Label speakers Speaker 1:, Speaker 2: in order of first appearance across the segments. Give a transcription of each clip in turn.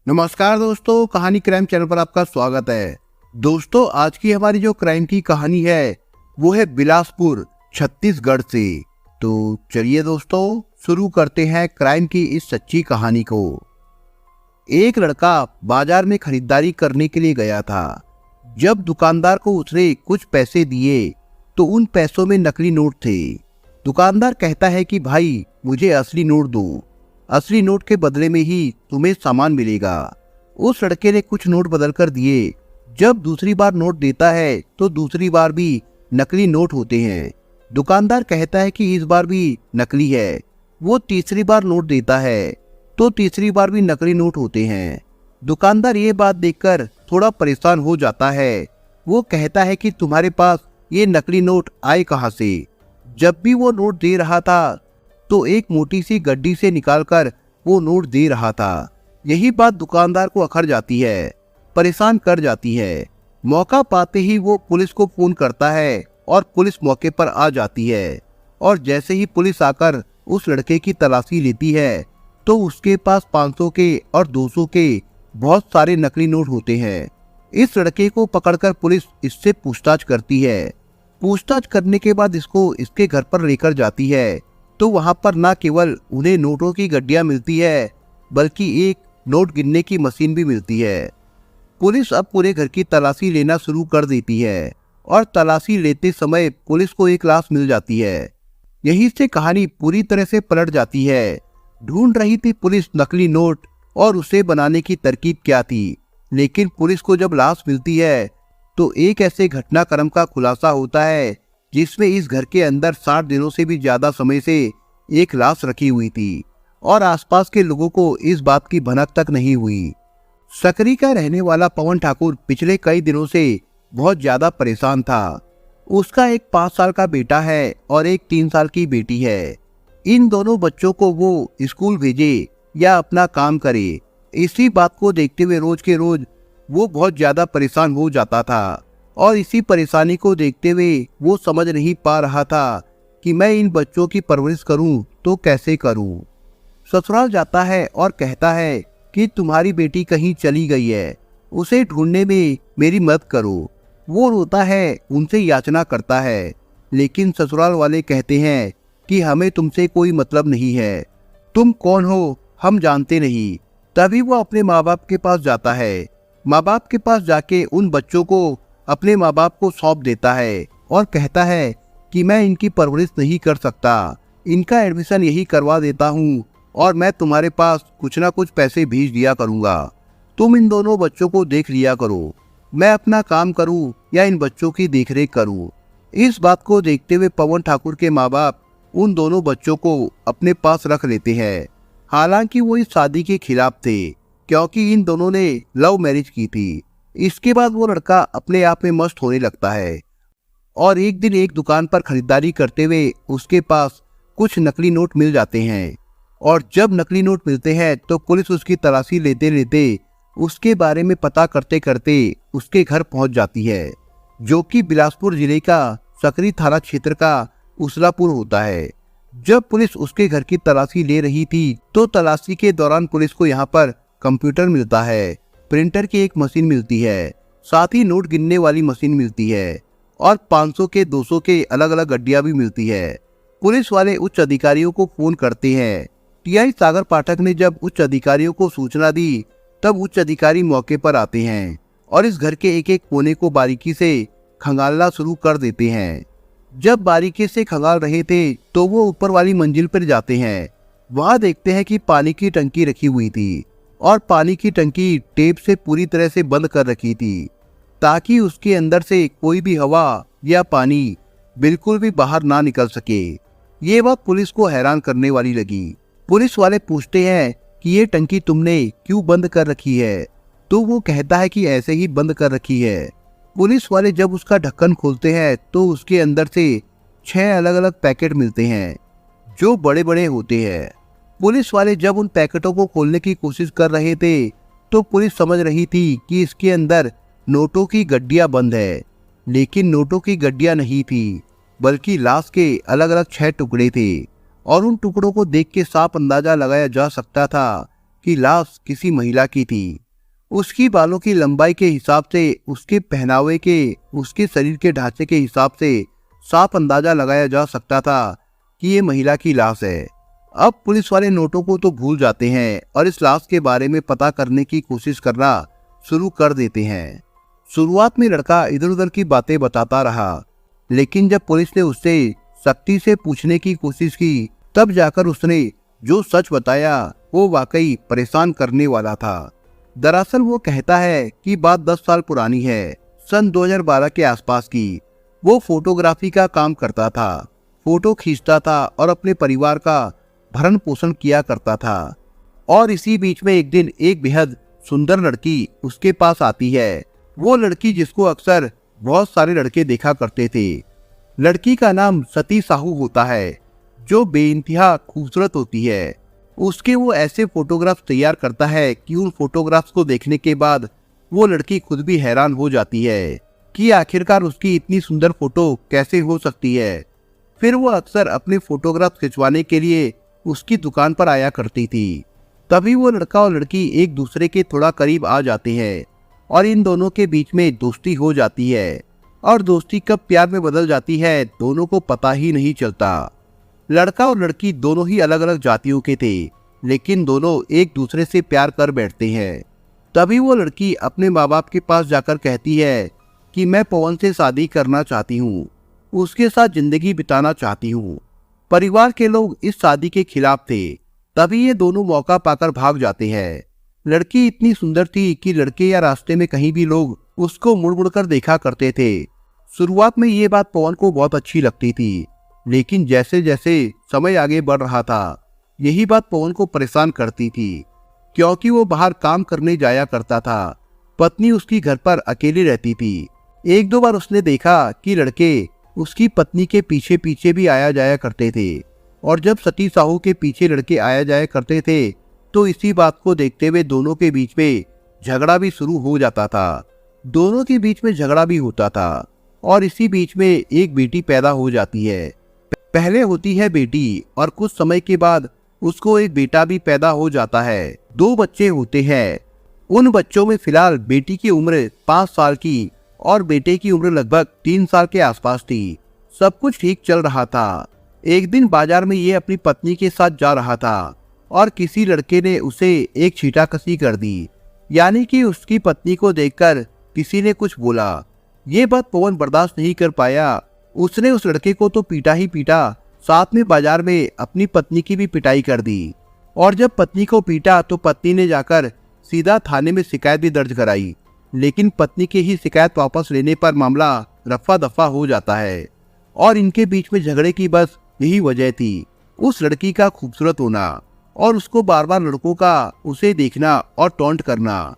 Speaker 1: नमस्कार दोस्तों, कहानी क्राइम चैनल पर आपका स्वागत है। दोस्तों, आज की हमारी जो क्राइम की कहानी है वो है बिलासपुर छत्तीसगढ़ से। तो चलिए दोस्तों, शुरू करते हैं क्राइम की इस सच्ची कहानी को। एक लड़का बाजार में खरीदारी करने के लिए गया था। जब दुकानदार को उसने कुछ पैसे दिए तो उन पैसों में नकली नोट थे। दुकानदार कहता है कि भाई मुझे असली नोट दो, असली नोट के बदले में ही तुम्हें सामान मिलेगा। उस लड़के ने कुछ नोट बदल कर दिए। जब दूसरी बार नोट देता है तो दूसरी बार भी नकली नोट होते हैं। दुकानदार कहता है कि इस बार भी नकली है। वो तीसरी बार नोट देता है तो तीसरी बार भी नकली नोट होते हैं। दुकानदार ये बात देखकर थोड़ा परेशान हो जाता है। वो कहता है कि तुम्हारे पास ये नकली नोट आए कहाँ से? जब भी वो नोट दे रहा था तो एक मोटी सी गड्डी से निकालकर वो नोट दे रहा था। यही बात दुकानदार को अखर जाती है, परेशान कर जाती है। मौका पाते ही वो पुलिस को फोन करता है और पुलिस मौके पर आ जाती है। और जैसे ही पुलिस आकर उस लड़के की तलाशी लेती है तो उसके पास 500 के और 200 के बहुत सारे नकली नोट होते हैं। इस लड़के को पकड़कर पुलिस इससे पूछताछ करती है। पूछताछ करने के बाद इसको इसके घर पर लेकर जाती है तो वहां पर न केवल उन्हें नोटों की गड्डियां मिलती है बल्कि एक नोट गिनने की मशीन भी मिलती है। पुलिस अब पूरे घर की तलाशी लेना शुरू कर देती है और तलाशी लेते समय पुलिस को एक लाश मिल जाती है। यहीं से कहानी पूरी तरह से पलट जाती है। ढूंढ रही थी पुलिस नकली नोट और उसे बनाने की तरकीब क्या थी, लेकिन पुलिस को जब लाश मिलती है तो एक ऐसे घटनाक्रम का खुलासा होता है जिसमें इस घर के अंदर 60 दिनों से भी ज्यादा समय से एक लाश रखी हुई थी और आसपास के लोगों को इस बात की भनक तक नहीं हुई। सकरी का रहने वाला पवन ठाकुर पिछले कई दिनों से बहुत ज्यादा परेशान था। उसका एक 5 साल का बेटा है और एक 3 साल की बेटी है। इन दोनों बच्चों को वो स्कूल भेजे या अपना काम करे, इसी बात को देखते हुए रोज के रोज वो बहुत ज्यादा परेशान हो जाता था। और इसी परेशानी को देखते हुए वो समझ नहीं पा रहा था कि मैं इन बच्चों की परवरिश करूं तो कैसे करूं। ससुराल जाता है और कहता है कि तुम्हारी बेटी कहीं चली गई है, उसे ढूंढने में मेरी मदद करो। वो रोता है, उनसे याचना करता है, लेकिन ससुराल वाले कहते हैं कि हमें तुमसे कोई मतलब नहीं है, तुम कौन हो हम जानते नहीं। तभी वो अपने माँ बाप के पास जाता है। माँ बाप के पास जाके उन बच्चों को अपने माँ बाप को सौंप देता है और कहता है कि मैं इनकी परवरिश नहीं कर सकता, इनका एडमिशन यही करवा देता हूँ और मैं तुम्हारे पास कुछ ना कुछ पैसे भेज दिया करूँगा। तुम इन दोनों बच्चों को देख लिया करो, मैं अपना काम करूँ या इन बच्चों की देखरेख करूँ। इस बात को देखते हुए पवन ठाकुर के माँ बाप उन दोनों बच्चों को अपने पास रख लेते हैं। हालांकि वो इस शादी के खिलाफ थे क्योंकि इन दोनों ने लव मैरिज की थी। इसके बाद वो लड़का अपने आप में मस्त होने लगता है और एक दिन एक दुकान पर खरीदारी करते हुए उसके पास कुछ नकली नोट मिल जाते हैं। और जब नकली नोट मिलते हैं तो पुलिस उसकी तलाशी लेते लेते उसके बारे में पता करते करते उसके घर पहुंच जाती है, जो कि बिलासपुर जिले का सकरी थाना क्षेत्र का उसलापुर होता है। जब पुलिस उसके घर की तलाशी ले रही थी तो तलाशी के दौरान पुलिस को यहाँ पर कंप्यूटर मिलता है, प्रिंटर की एक मशीन मिलती है, साथ ही नोट गिनने वाली मशीन मिलती है और 500 के 200 के अलग अलग गड्डियां भी मिलती है। पुलिस वाले उच्च अधिकारियों को फोन करते हैं। टीआई सागर पाठक ने जब उच्च अधिकारियों को सूचना दी तब उच्च अधिकारी मौके पर आते हैं और इस घर के एक एक कोने को बारीकी से खंगालना शुरू कर देते हैं। जब बारीकी से खंगाल रहे थे तो वो ऊपर वाली मंजिल पर जाते हैं। वहां देखते हैं कि पानी की टंकी रखी हुई थी और पानी की टंकी टेप से पूरी तरह से बंद कर रखी थी ताकि उसके अंदर से कोई भी हवा या पानी बिल्कुल भी बाहर ना निकल सके। ये बात पुलिस को हैरान करने वाली लगी। पुलिस वाले पूछते हैं कि ये टंकी तुमने क्यों बंद कर रखी है? तो वो कहता है कि ऐसे ही बंद कर रखी है। पुलिस वाले जब उसका ढक्कन खोलते हैं तो उसके अंदर से 6 अलग अलग पैकेट मिलते हैं जो बड़े बड़े होते हैं। पुलिस वाले जब उन पैकेटों को खोलने की कोशिश कर रहे थे तो पुलिस समझ रही थी कि इसके अंदर नोटों की गड्डियां बंद है, लेकिन नोटों की गड्डियां नहीं थी बल्कि लाश के अलग अलग 6 टुकड़े थे और उन टुकड़ों को देख के साफ अंदाजा लगाया जा सकता था कि लाश किसी महिला की थी। उसकी बालों की लंबाई के हिसाब से, उसके पहनावे के, उसके शरीर के ढांचे के हिसाब से साफ अंदाजा लगाया जा सकता था कि ये महिला की लाश है। अब पुलिस वाले नोटों को तो भूल जाते हैं और इस लाश के बारे में पता करने की कोशिश करना शुरू कर देते हैं। शुरुआत में लड़का इधर उधर की बातें बताता रहा, लेकिन जब पुलिस ने उससे सख्ती से पूछने की कोशिश की, तब जाकर उसने जो सच बताया वो वाकई परेशान करने वाला था। दरअसल वो कहता है कि बात 10 साल पुरानी है, सन 2012 के आसपास की। वो फोटोग्राफी का काम करता था, फोटो खींचता था और अपने परिवार का भरण पोषण किया करता था। और इसी बीच में एक दिन एक बेहद सुंदर लड़की उसके पास आती है। वो लड़की जिसको अक्सर बहुत सारे लड़के देखा करते थे। लड़की का नाम सती साहू होता है, जो बेइंतहा खूबसूरत होती है। उसके वो ऐसे फोटोग्राफ्स तैयार करता है कि उन फोटोग्राफ्स को देखने के बाद वो लड़की खुद भी हैरान हो जाती है कि आखिरकार उसकी इतनी सुंदर फोटो कैसे हो सकती है। फिर वो अक्सर अपने फोटोग्राफ खिंचवाने के लिए उसकी दुकान पर आया करती थी। तभी वो लड़का और लड़की एक दूसरे के थोड़ा करीब आ जाते हैं और इन दोनों के बीच में दोस्ती हो जाती है। और दोस्ती कब प्यार में बदल जाती है, दोनों को पता ही नहीं चलता। लड़का और लड़की दोनों ही अलग अलग जातियों के थे, लेकिन दोनों एक दूसरे से प्यार कर बैठते हैं। तभी वो लड़की अपने माँ बाप के पास जाकर कहती है कि मैं पवन से शादी करना चाहती हूँ, उसके साथ जिंदगी बिताना चाहती हूँ। परिवार के लोग इस शादी के खिलाफ थे। तभी ये दोनों मौका पाकर भाग जाते हैं। लड़की इतनी सुंदर थी कि लड़के या रास्ते में कहीं भी लोग उसको मुड़ मुड़ कर देखा करते थे। शुरुआत में ये बात पवन को बहुत अच्छी लगती थी, लेकिन जैसे जैसे समय आगे बढ़ रहा था, यही बात पवन को परेशान करती थी, क्योंकि वो बाहर काम करने जाया करता था। पत्नी उसकी घर पर अकेली रहती थी। एक दो बार उसने देखा कि लड़के उसकी पत्नी के पीछे पीछे भी आया जाया करते थे, और जब सती साहू के पीछे लड़के आया जाया करते थे, तो इसी बात को देखते हुए दोनों के बीच में झगड़ा भी शुरू हो जाता था। दोनों के बीच में झगड़ा भी होता था, और इसी बीच में एक बेटी पैदा हो जाती है। पहले होती है बेटी, और कुछ समय के बाद उसको एक बेटा भी पैदा हो जाता है। 2 बच्चे होते हैं। उन बच्चों में फिलहाल बेटी की उम्र 5 साल की और बेटे की उम्र लगभग 3 साल के आसपास थी। सब कुछ ठीक चल रहा था। एक दिन बाजार में ये अपनी पत्नी के साथ जा रहा था और किसी लड़के ने उसे एक छींटाकशी कर दी, यानी कि उसकी पत्नी को देखकर किसी ने कुछ बोला। ये बात पवन बर्दाश्त नहीं कर पाया। उसने उस लड़के को तो पीटा ही पीटा, साथ में बाजार में अपनी पत्नी की भी पिटाई कर दी। और जब पत्नी को पीटा तो पत्नी ने जाकर सीधा थाने में शिकायत भी दर्ज कराई, लेकिन पत्नी की ही शिकायत वापस लेने पर मामला रफा दफा हो जाता है। और इनके बीच में झगड़े की बस यही वजह थी, उस लड़की का खूबसूरत होना और उसको बार बार लड़कों का उसे देखना और टॉन्ट करना।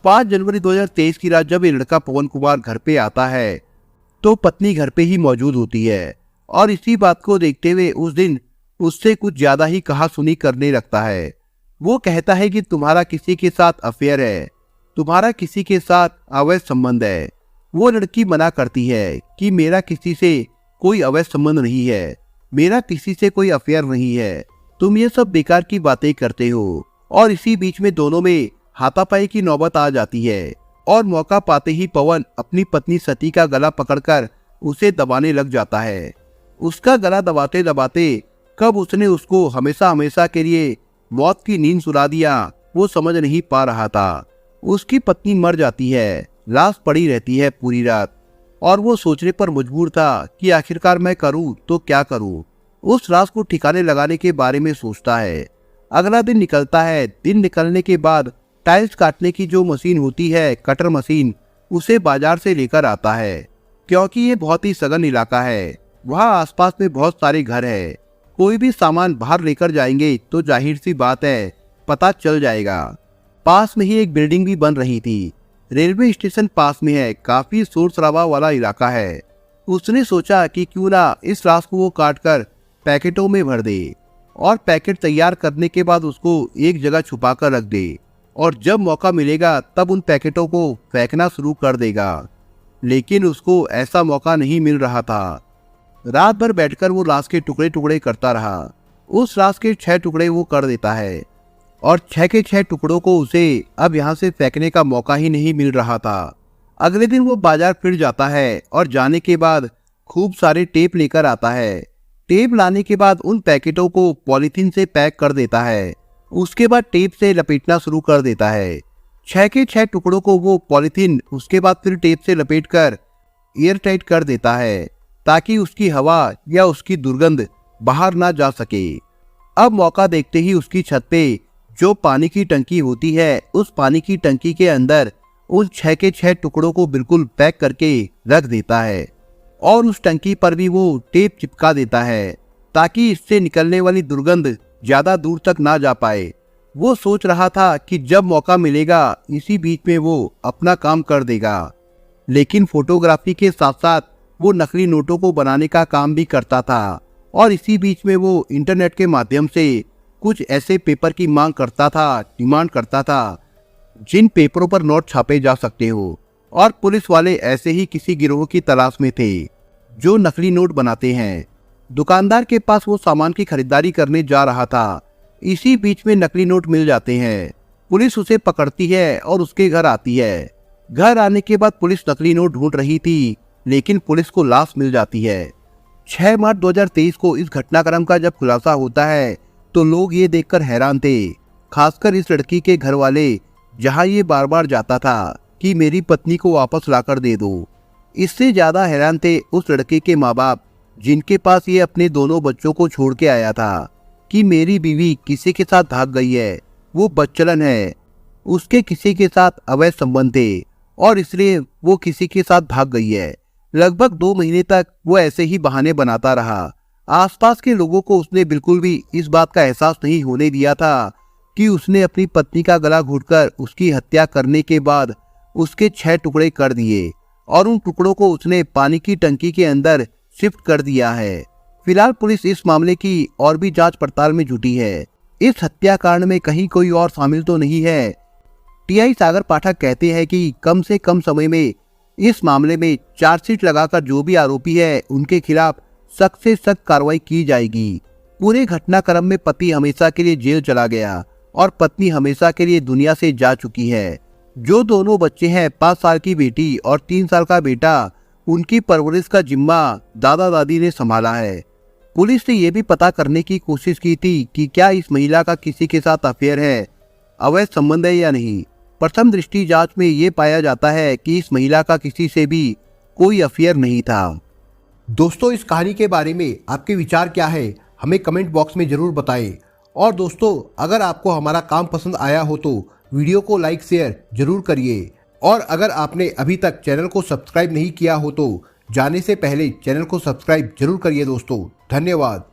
Speaker 1: 5 जनवरी 2023 की रात जब ये लड़का पवन कुमार घर पे आता है, तो पत्नी घर पे ही मौजूद होती है, और इसी बात को देखते हुए उस दिन उससे कुछ ज्यादा ही कहासुनी करने लगता है। वो कहता है कि तुम्हारा किसी के साथ अफेयर है, तुम्हारा किसी के साथ अवैध संबंध है। वो लड़की मना करती है कि मेरा किसी से कोई अवैध संबंध नहीं है, मेरा किसी से कोई अफेयर नहीं है, तुम ये सब बेकार की बातें करते हो। और इसी बीच में दोनों में हाथापाई की नौबत आ जाती है, और मौका पाते ही पवन अपनी पत्नी सती का गला पकड़कर उसे दबाने लग जाता है। उसका गला दबाते दबाते कब उसने उसको हमेशा हमेशा के लिए मौत की नींद सुला दिया, वो समझ नहीं पा रहा था। उसकी पत्नी मर जाती है, लाश पड़ी रहती है पूरी रात, और वो सोचने पर मजबूर था कि आखिरकार मैं करूं तो क्या करूं। उस लाश को ठिकाने लगाने के बारे में सोचता है। अगला दिन निकलता है। दिन निकलने के बाद टाइल्स काटने की जो मशीन होती है, कटर मशीन, उसे बाजार से लेकर आता है, क्योंकि ये बहुत ही सघन इलाका है। वहाँ आसपास में बहुत सारे घर है। कोई भी सामान बाहर लेकर जाएंगे तो जाहिर सी बात है पता चल जाएगा। पास में ही एक बिल्डिंग भी बन रही थी। रेलवे स्टेशन पास में है, काफी शोर शराबा वाला इलाका है। उसने सोचा कि क्यों ना इस लाश को वो काट कर पैकेटों में भर दे, और पैकेट तैयार करने के बाद उसको एक जगह छुपा कर रख दे, और जब मौका मिलेगा तब उन पैकेटों को फेंकना शुरू कर देगा। लेकिन उसको ऐसा मौका नहीं मिल रहा था। रात भर बैठकर वो लाश के टुकड़े टुकड़े करता रहा। उस लाश के 6 टुकड़े वो कर देता है। और 6 के 6 टुकड़ों को उसे अब यहाँ से फेंकने का मौका ही नहीं मिल रहा था। अगले दिन वो बाजार फिर जाता है और जाने के बाद खूब सारे टेप लेकर आता है। टेप लाने के बाद उन पैकेटों को पॉलीथीन से पैक कर देता है। उसके बाद टेप से लपेटना शुरू कर देता है। 6 के 6 टुकड़ों को वो पॉलीथीन उसके बाद फिर टेप से लपेटकर एयर टाइट कर देता है ताकि उसकी हवा या उसकी दुर्गंध बाहर ना जा सके। अब मौका देखते ही उसकी छत पे जो पानी की टंकी होती है, उस पानी की टंकी के अंदर उन 6 के 6 टुकड़ों को बिल्कुल पैक करके रख देता है और उस टंकी पर भी वो टेप चिपका देता है ताकि इससे निकलने वाली दुर्गंध ज्यादा दूर तक ना जा पाए। वो सोच रहा था कि जब मौका मिलेगा इसी बीच में वो अपना काम कर देगा, लेकिन फोटोग्राफी के साथ साथ वो नकली नोटों को बनाने का काम भी करता था और इसी बीच में वो इंटरनेट के माध्यम से कुछ ऐसे पेपर की डिमांड करता था जिन पेपरों पर नोट छापे जा सकते हो। और पुलिस वाले ऐसे ही किसी गिरोह की तलाश में थे जो नकली नोट बनाते हैं। दुकानदार के पास वो सामान की खरीदारी करने जा रहा था। इसी बीच में नकली नोट मिल जाते हैं। पुलिस उसे पकड़ती है और उसके घर आती है। घर आने के बाद पुलिस नकली नोट ढूंढ रही थी, लेकिन पुलिस को लाश मिल जाती है। 6 मार्च 2023 को इस घटनाक्रम का जब खुलासा होता है तो लोग ये देखकर हैरान थे, खासकर इस लड़की के घर वाले, जहां ये बार बार जाता था कि मेरी पत्नी को वापस लाकर दे दो। इससे ज्यादा हैरान थे उस लड़के के माँ बाप, जिनके पास ये अपने दोनों बच्चों को छोड़ के आया था, कि मेरी बीवी किसी के साथ भाग गई है, वो बदचलन है, उसके किसी के साथ अवैध संबंध थे और इसलिए वो किसी के साथ भाग गई है। लगभग 2 महीने तक वो ऐसे ही बहाने बनाता रहा। आसपास के लोगों को उसने बिल्कुल भी इस बात का एहसास नहीं होने दिया था कि उसने अपनी पत्नी का गला घोंटकर उसकी हत्या करने के बाद उसके 6 टुकड़े कर दिए और उन टुकड़ों को उसने पानी की टंकी के अंदर शिफ्ट कर दिया है। फिलहाल पुलिस इस मामले की और भी जांच पड़ताल में जुटी है। इस हत्याकांड में कहीं कोई और शामिल तो नहीं है। टीआई सागर पाठक कहते हैं कि कम से कम समय में इस मामले में चार्जशीट लगाकर जो भी आरोपी है उनके खिलाफ सख्त से सख्त कार्रवाई की जाएगी। पूरे घटनाक्रम में पति हमेशा के लिए जेल चला गया और पत्नी हमेशा के लिए दुनिया से जा चुकी है। जो दोनों बच्चे हैं, 5 साल की बेटी और 3 साल का बेटा, उनकी परवरिश का जिम्मा दादा दादी ने संभाला है। पुलिस ने यह भी पता करने की कोशिश की थी कि क्या इस महिला का किसी के साथ अफेयर है, अवैध संबंध है या नहीं। प्रथम दृष्टि जांच में ये पाया जाता है कि इस महिला का किसी से भी कोई अफेयर नहीं था। दोस्तों, इस कहानी के बारे में आपके विचार क्या है, हमें कमेंट बॉक्स में जरूर बताएं। और दोस्तों, अगर आपको हमारा काम पसंद आया हो तो वीडियो को लाइक शेयर जरूर करिए। और अगर आपने अभी तक चैनल को सब्सक्राइब नहीं किया हो तो जाने से पहले चैनल को सब्सक्राइब जरूर करिए। दोस्तों, धन्यवाद।